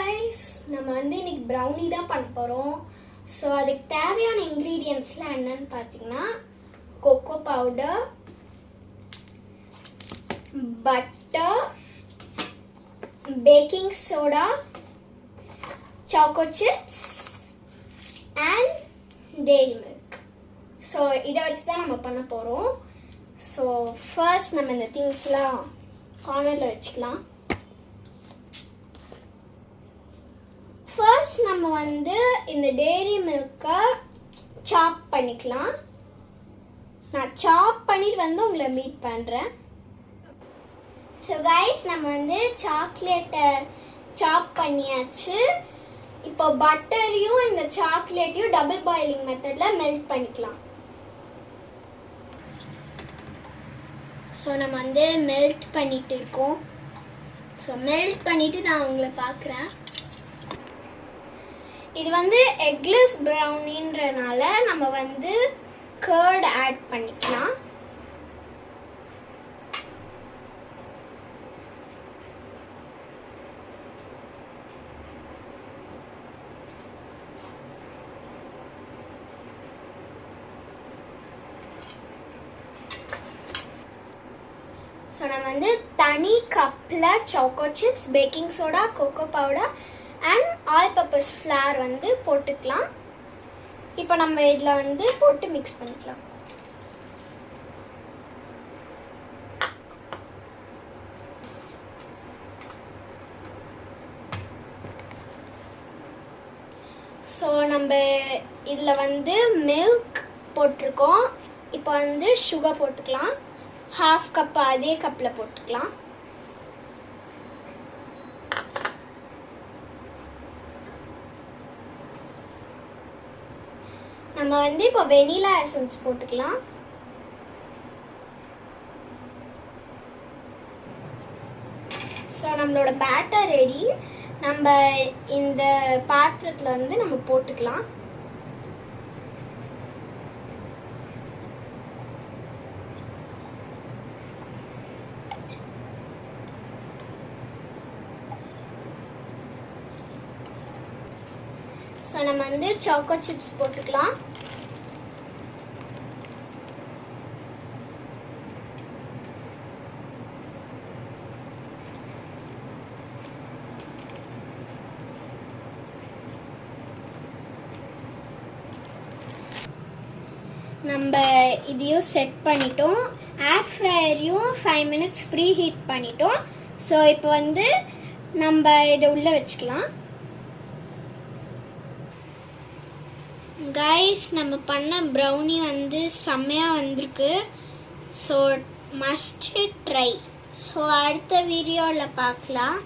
guys, நம்ம வந்து இன்னைக்கு brownie தான் பண்ண போறோம். சோ அதுக்கு தேவையான ingredientsலாம் என்னன்னு பாத்தீங்கன்னா cocoa powder, butter, baking soda, choco chips and dairy milk. So இத வச்சு தான் நம்ம பண்ண போறோம். So first நம்ம இந்த thingsலாம் கார்னர்ல வச்சுக்கலாம். First நம்ம வந்து இந்த dairy milk சாப் பண்ணிக்கலாம். நான் சாப் பண்ணிட்டு வந்து உங்களை மீட் பண்றேன். So guys, நம்ம வந்து சாக்லேட்டை சாப் பண்ணியாச்சு. இப்போ பட்டரையும் இந்த சாக்லேட்டையும் டபுள் பாயிலிங் மெத்தட்ல மெல்ட் பண்ணிக்கலாம். ஸோ நம்ம வந்து மெல்ட் பண்ணிட்டு இருக்கோம். ஸோ மெல்ட் பண்ணிட்டு நான் உங்களை பார்க்குறேன். இது வந்து எக்லெஸ் ப்ரௌனின்றனால நம்ம வந்து கர்ட் ஆட் பண்ணிக்கலாம். ஸோ நம்ம வந்து தனி கப்பில் choco chips, baking soda, cocoa powder and all purpose flour வந்து போட்டுக்கலாம். இப்போ நம்ம இதில் வந்து போட்டு மிக்ஸ் பண்ணிக்கலாம். ஸோ நம்ம இதில் வந்து மில்க் போட்டிருக்கோம். இப்போ வந்து சுகர் போட்டுக்கலாம். ஹாஃப் கப் அதே கப்பில் போட்டுக்கலாம். நம்ம வந்து இப்போ வெனிலா எசன்ஸ் போட்டுக்கலாம். ஸோ நம்மளோட பேட்டர் ரெடி. நம்ம இந்த பாத்திரத்தில் வந்து நம்ம போட்டுக்கலாம். ஸோ நம்ம வந்து சாக்கோ சிப்ஸ் போட்டுக்கலாம். நம்ம இதையும் செட் பண்ணிட்டோம். ஏர் ஃப்ரையரையும் 5 minutes ப்ரீ ஹீட் பண்ணிட்டோம். ஸோ இப்போ வந்து நம்ம இதை உள்ளே வச்சுக்கலாம். கைஸ், நம்ம பண்ண ப்ரௌனி வந்து செம்மையாக வந்திருக்கு. So must try. ஸோ அடுத்த வீடியோவில் பார்க்கலாம்.